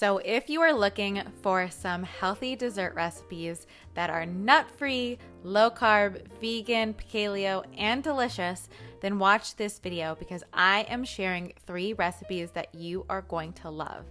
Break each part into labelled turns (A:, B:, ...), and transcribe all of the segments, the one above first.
A: So if you are looking for some healthy dessert recipes that are nut-free, low-carb, vegan, paleo, and delicious, then watch this video because I am sharing 3 recipes that you are going to love.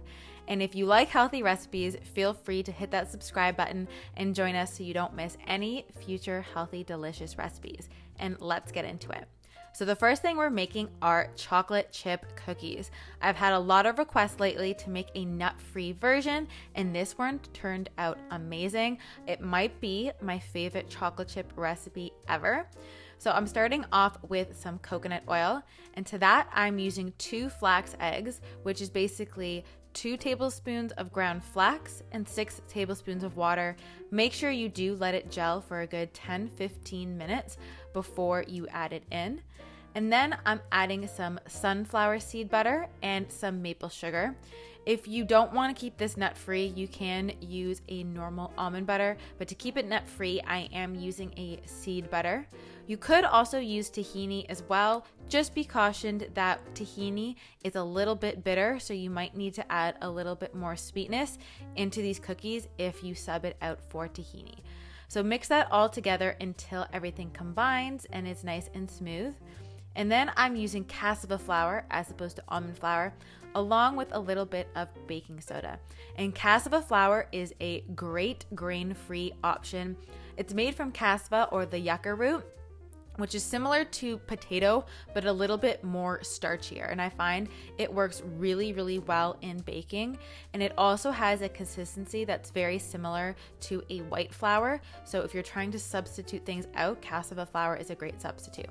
A: And if you like healthy recipes, feel free to hit that subscribe button and join us so you don't miss any future healthy, delicious recipes. And let's get into it. So the first thing we're making are chocolate chip cookies. I've had a lot of requests lately to make a nut-free version, and this one turned out amazing. It might be my favorite chocolate chip recipe ever. So I'm starting off with some coconut oil, and to that I'm using 2 flax eggs, which is basically 2 tablespoons of ground flax and 6 tablespoons of water. Make sure you do let it gel for a good 10-15 minutes before you add it in. And then I'm adding some sunflower seed butter and some maple sugar. If you don't want to keep this nut-free, you can use a normal almond butter, but to keep it nut-free, I am using a seed butter. You could also use tahini as well. Just be cautioned that tahini is a little bit bitter, so you might need to add a little bit more sweetness into these cookies if you sub it out for tahini. So mix that all together until everything combines and it's nice and smooth. And then I'm using cassava flour as opposed to almond flour, along with a little bit of baking soda. And cassava flour is a great grain-free option. It's made from cassava or the yucca root, which is similar to potato, but a little bit more starchier. And I find it works really, really well in baking. And it also has a consistency that's very similar to a white flour. So if you're trying to substitute things out, cassava flour is a great substitute.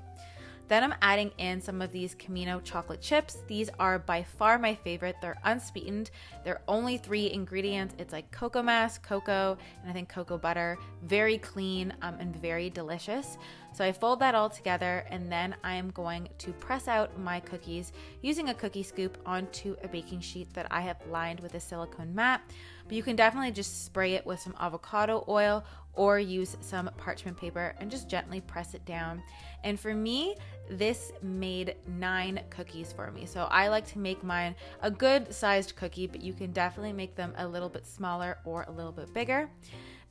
A: Then I'm adding in some of these Camino chocolate chips. These are by far my favorite. They're unsweetened. They're only 3 ingredients. It's like cocoa mass, cocoa, and I think cocoa butter. Very clean and very delicious. So I fold that all together, and then I am going to press out my cookies using a cookie scoop onto a baking sheet that I have lined with a silicone mat. But you can definitely just spray it with some avocado oil or use some parchment paper and just gently press it down. And for me, this made 9 cookies for me. So I like to make mine a good sized cookie, but you can definitely make them a little bit smaller or a little bit bigger.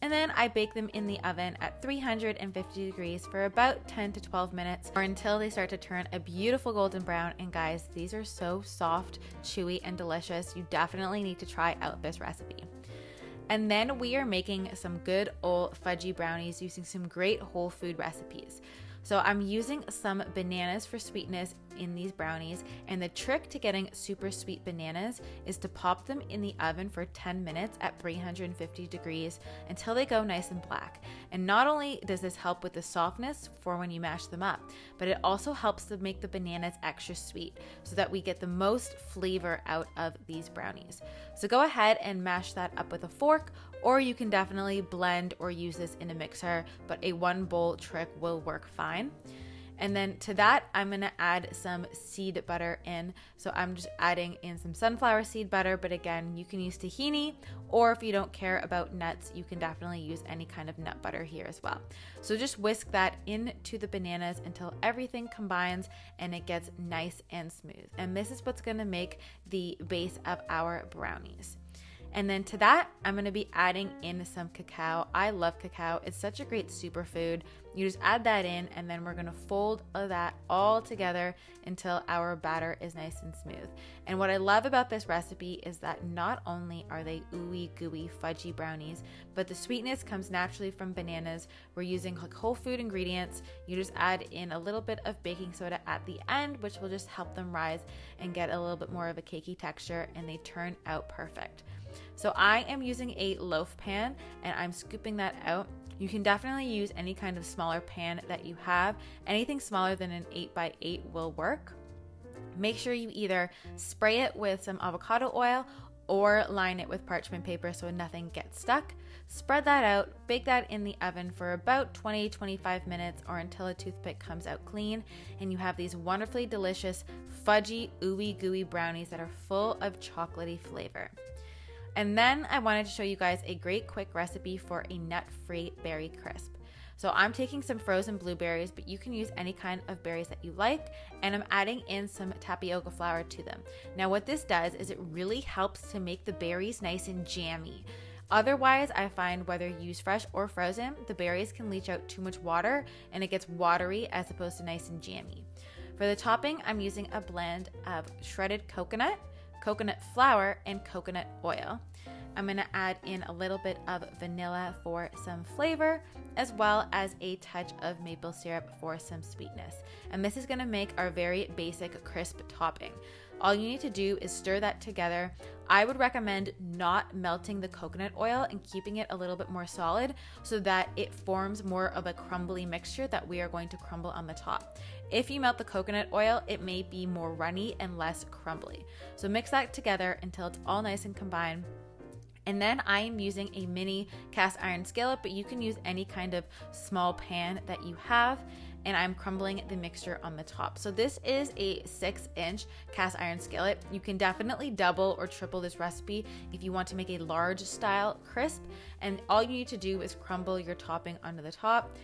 A: And then I bake them in the oven at 350 degrees for about 10 to 12 minutes or until they start to turn a beautiful golden brown. And guys, these are so soft, chewy, and delicious. You definitely need to try out this recipe. And then we are making some good old fudgy brownies using some great whole food recipes. So I'm using some bananas for sweetness in these brownies, and the trick to getting super sweet bananas is to pop them in the oven for 10 minutes at 350 degrees until they go nice and black. And not only does this help with the softness for when you mash them up, but it also helps to make the bananas extra sweet so that we get the most flavor out of these brownies. So go ahead and mash that up with a fork, or you can definitely blend or use this in a mixer, but a 1 bowl trick will work fine. And then to that, I'm gonna add some seed butter in. So I'm just adding in some sunflower seed butter, but again, you can use tahini, or if you don't care about nuts, you can definitely use any kind of nut butter here as well. So just whisk that into the bananas until everything combines and it gets nice and smooth. And this is what's gonna make the base of our brownies. And then to that, I'm going to be adding in some cacao. I love cacao. It's such a great superfood. You just add that in, and then we're going to fold that all together until our batter is nice and smooth. And what I love about this recipe is that not only are they ooey gooey fudgy brownies, but the sweetness comes naturally from bananas. We're using like whole food ingredients. You just add in a little bit of baking soda at the end, which will just help them rise and get a little bit more of a cakey texture, and they turn out perfect. So I am using a loaf pan and I'm scooping that out. You can definitely use any kind of smaller pan that you have. Anything smaller than an 8x8 will work. Make sure you either spray it with some avocado oil or line it with parchment paper so nothing gets stuck. Spread that out, bake that in the oven for about 20-25 minutes or until a toothpick comes out clean, and you have these wonderfully delicious fudgy ooey gooey brownies that are full of chocolatey flavor. And then I wanted to show you guys a great quick recipe for a nut-free berry crisp. So I'm taking some frozen blueberries, but you can use any kind of berries that you like, and I'm adding in some tapioca flour to them. Now what this does is it really helps to make the berries nice and jammy. Otherwise, I find whether you use fresh or frozen, the berries can leach out too much water and it gets watery as opposed to nice and jammy. For the topping, I'm using a blend of shredded coconut, coconut flour, and coconut oil. I'm gonna add in a little bit of vanilla for some flavor, as well as a touch of maple syrup for some sweetness. And this is gonna make our very basic crisp topping. All you need to do is stir that together. I would recommend not melting the coconut oil and keeping it a little bit more solid so that it forms more of a crumbly mixture that we are going to crumble on the top. If you melt the coconut oil, it may be more runny and less crumbly. So mix that together until it's all nice and combined. And then I am using a mini cast iron skillet, but you can use any kind of small pan that you have. And I'm crumbling the mixture on the top. So this is a 6-inch cast iron skillet. You can definitely double or triple this recipe if you want to make a large style crisp. And all you need to do is crumble your topping onto the top.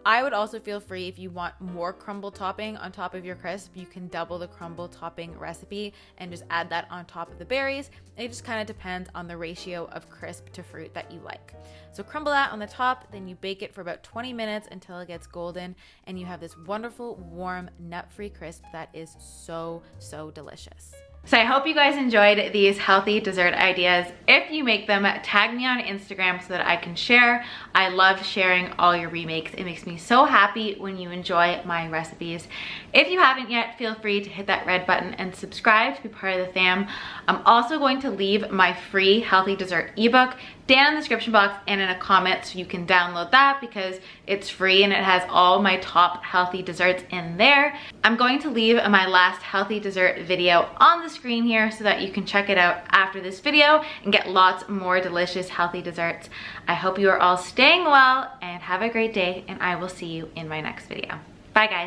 A: I would also feel free if you want more crumble topping on top of your crisp, you can double the crumble topping recipe and just add that on top of the berries. It just kind of depends on the ratio of crisp to fruit that you like. So crumble that on the top, then you bake it for about 20 minutes until it gets golden, and you have this wonderful, warm, nut-free crisp that is so, so delicious. So I hope you guys enjoyed these healthy dessert ideas. If you make them, tag me on Instagram so that I can share. I love sharing all your remakes. It makes me so happy when you enjoy my recipes. If you haven't yet, feel free to hit that red button and subscribe to be part of the fam. I'm also going to leave my free healthy dessert ebook down in the description box and in a comment so you can download that because it's free and it has all my top healthy desserts in there. I'm going to leave my last healthy dessert video on the screen here so that you can check it out after this video and get lots more delicious healthy desserts. I hope you are all staying well and have a great day, and I will see you in my next video. Bye guys.